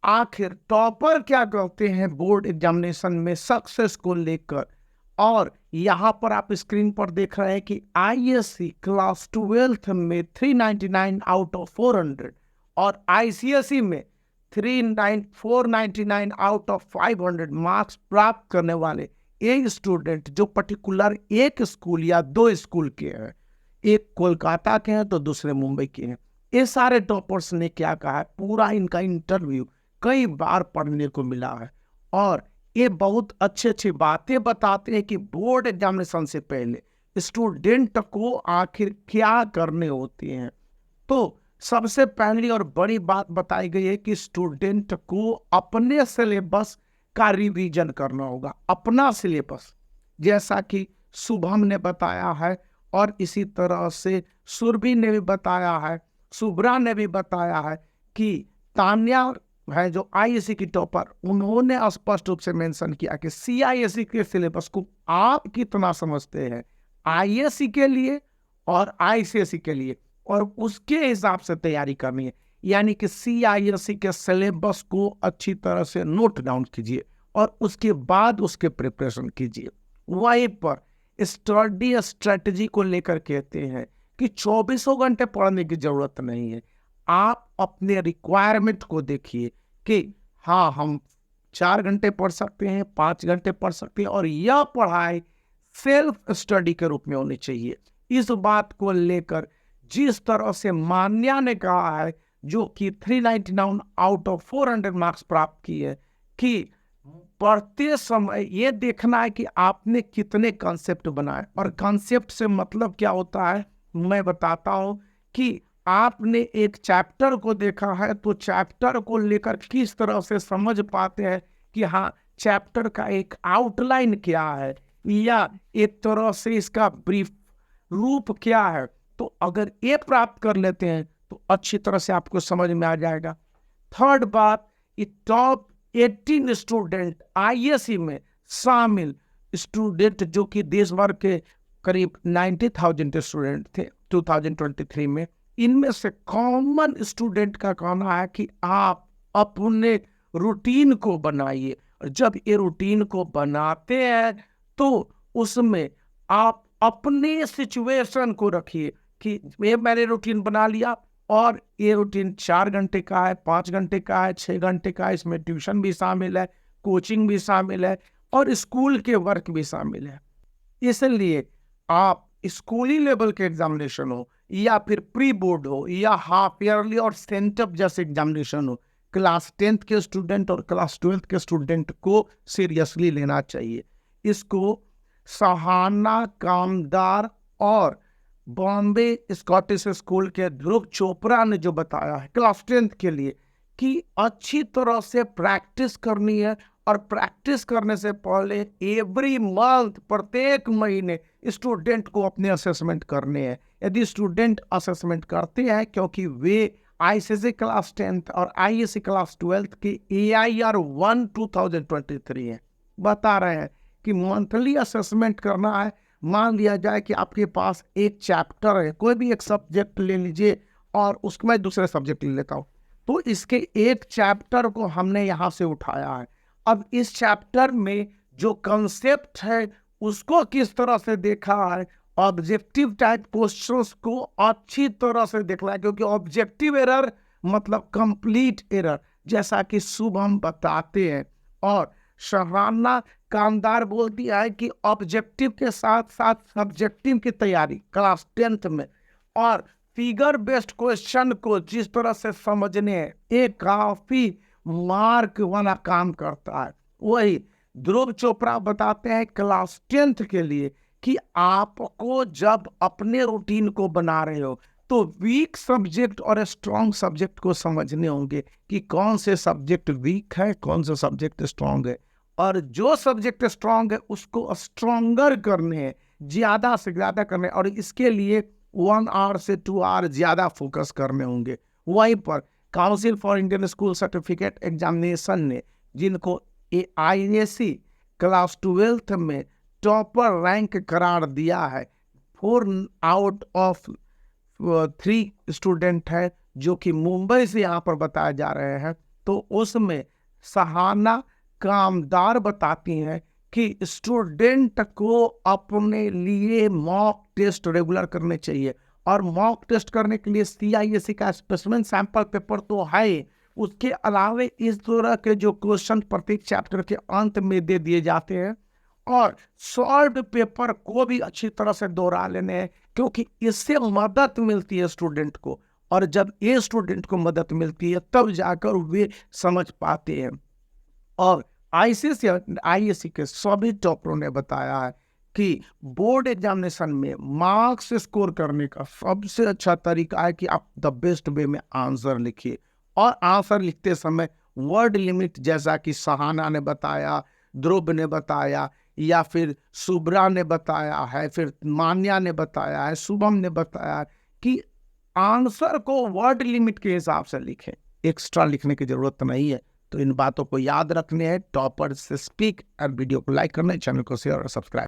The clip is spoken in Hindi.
आखिर टॉपर क्या करते हैं बोर्ड एग्जामिनेशन में सक्सेस को लेकर। और यहाँ पर आप स्क्रीन पर देख रहे हैं कि आईएससी क्लास 12th में 399 आउट ऑफ 400 और आईसीएसई में 499 आउट ऑफ 500 मार्क्स प्राप्त करने वाले एक स्टूडेंट जो पर्टिकुलर एक स्कूल या दो स्कूल के हैं, एक कोलकाता के हैं तो दूसरे मुंबई के हैं, ये सारे टॉपर्स ने क्या कहा है, पूरा इनका इंटरव्यू कई बार पढ़ने को मिला है और ये बहुत अच्छी अच्छी बातें बताते हैं कि बोर्ड एग्जामिनेशन से पहले स्टूडेंट को आखिर क्या करने होते हैं। तो सबसे पहली और बड़ी बात बताई गई है कि स्टूडेंट को अपने सिलेबस का रिवीजन करना होगा, अपना सिलेबस, जैसा कि शुभम ने बताया है और इसी तरह से सुरभि ने भी बताया है, शुभ्रा ने भी बताया है कि तान्या है जो आईएससी की टॉपर, उन्होंने स्पष्ट रूप से मेंशन किया कि सीआईएससी के सिलेबस को आप कितना समझते हैं आईएससी के लिए और आईसीएसई के लिए, और उसके हिसाब से तैयारी करनी है। यानी कि सीआईएससी के सिलेबस को अच्छी तरह से नोट डाउन कीजिए और उसके बाद उसके प्रिपरेशन कीजिए। वहीं पर स्टडी स्ट्रेटजी को लेकर कहते हैं कि 24 घंटे पढ़ने की जरूरत नहीं है। आप अपने रिक्वायरमेंट को देखिए कि हाँ, हम 4 घंटे पढ़ सकते हैं, 5 घंटे पढ़ सकते हैं, और यह पढ़ाई सेल्फ स्टडी के रूप में होनी चाहिए। इस बात को लेकर जिस तरह से मान्या ने कहा है, जो कि 399 आउट ऑफ 400 मार्क्स प्राप्त किए, कि पढ़ते समय ये देखना है कि आपने कितने कॉन्सेप्ट बनाए, और कॉन्सेप्ट से मतलब क्या होता है मैं बताता हूं कि आपने एक चैप्टर को देखा है तो चैप्टर को लेकर किस तरह से समझ पाते हैं कि हाँ, चैप्टर का एक आउटलाइन क्या है या एक तरह से इसका ब्रीफ रूप क्या है। तो अगर ये प्राप्त कर लेते हैं तो अच्छी तरह से आपको समझ में आ जाएगा। थर्ड बात, टॉप 18 स्टूडेंट आईएससी में शामिल स्टूडेंट जो कि देश भर के करीब 90,000 स्टूडेंट थे 2023 में, इनमें से कॉमन स्टूडेंट का कहना है कि आप अपने रूटीन को बनाइए, और जब ये रूटीन को बनाते हैं तो उसमें आप अपने सिचुएशन को रखिए कि ये मैंने रूटीन बना लिया और ये रूटीन 4 घंटे का है, 5 घंटे का है, 6 घंटे का है, इसमें ट्यूशन भी शामिल है, कोचिंग भी शामिल है और स्कूल के वर्क भी शामिल है। इसलिए आप स्कूली लेवल के एग्जामिनेशन हो या फिर प्री बोर्ड हो या हाफ ईयरली और सेंटअप जैसे एग्जामिनेशन हो, क्लास 10th के स्टूडेंट और क्लास 12th के स्टूडेंट को सीरियसली लेना चाहिए। इसको सहाना कामदार और बॉम्बे स्कॉटिश स्कूल के ध्रुव चोपड़ा ने जो बताया है क्लास 10th के लिए कि अच्छी तरह से प्रैक्टिस करनी है, और प्रैक्टिस करने से पहले एवरी मंथ, प्रत्येक महीने स्टूडेंट को अपने असेसमेंट करने हैं। यदि स्टूडेंट असेसमेंट करते हैं, क्योंकि वे आईसीएसई क्लास 10th और आईएससी क्लास 12th के AIR 1 2023 है, बता रहे हैं कि मंथली असेसमेंट करना है। मान लिया जाए कि आपके पास एक चैप्टर है, कोई भी एक सब्जेक्ट ले लीजिए और उसमें दूसरे सब्जेक्ट ले लेता हूँ, तो इसके एक चैप्टर को हमने यहाँ से उठाया है। अब इस चैप्टर में जो कंसेप्ट है उसको किस तरह से देखा है, ऑब्जेक्टिव टाइप क्वेश्चंस को अच्छी तरह से देखना है, क्योंकि ऑब्जेक्टिव एरर मतलब कंप्लीट एरर, जैसा कि शुभम बताते हैं। और शहाना कामदार बोलती है कि ऑब्जेक्टिव के साथ साथ सब्जेक्टिव की तैयारी क्लास 10th में और फिगर बेस्ड क्वेश्चन को जिस तरह से समझने हैं, ये काफी मार्क वाला काम करता है। वही ध्रुव चोपड़ा बताते हैं क्लास 10th के लिए कि आपको जब अपने रूटीन को बना रहे हो तो वीक सब्जेक्ट और स्ट्रॉन्ग सब्जेक्ट को समझने होंगे कि कौन से सब्जेक्ट वीक है, कौन से सब्जेक्ट स्ट्रॉन्ग है, और जो सब्जेक्ट स्ट्रॉन्ग है उसको स्ट्रॉन्गर करने हैं, ज्यादा से ज्यादा करने, और इसके लिए 1 आवर से 2 आवर ज्यादा फोकस करने होंगे। वहीं पर council for Indian school certificate examination ने जिनको आईएससी क्लास 12th में टॉपर रैंक करार दिया है, 4 आउट ऑफ 3 स्टूडेंट है जो कि मुंबई से यहाँ पर बताए जा रहे हैं, तो उसमें सहाना कामदार बताती हैं कि स्टूडेंट को अपने लिए मॉक टेस्ट रेगुलर करने चाहिए, और मॉक टेस्ट करने के लिए CISE का स्पेसिमेन सैंपल पेपर तो है, उसके अलावा इस तरह के जो क्वेश्चन प्रत्येक चैप्टर के अंत में दे दिए जाते हैं, और सॉल्व पेपर को भी अच्छी तरह से दोहरा लेने हैं, क्योंकि इससे मदद मिलती है स्टूडेंट को, और जब ये स्टूडेंट को मदद मिलती है तब जाकर वे समझ पाते हैं। और ICSE के सभी टॉपरों ने बताया है कि बोर्ड एग्जामिनेशन में मार्क्स स्कोर करने का सबसे अच्छा तरीका है कि आप द बेस्ट वे में आंसर लिखिए, और आंसर लिखते समय वर्ड लिमिट, जैसा कि सहाना ने बताया, ध्रुव ने बताया, या फिर शुभ्रा ने बताया है, फिर मान्या ने बताया है, शुभम ने बताया कि आंसर को वर्ड लिमिट के हिसाब से लिखें, एक्स्ट्रा लिखने की जरूरत नहीं है। तो इन बातों को याद रखने हैं। टॉपर से स्पीक और वीडियो को लाइक करना है, चैनल को शेयर और सब्सक्राइब।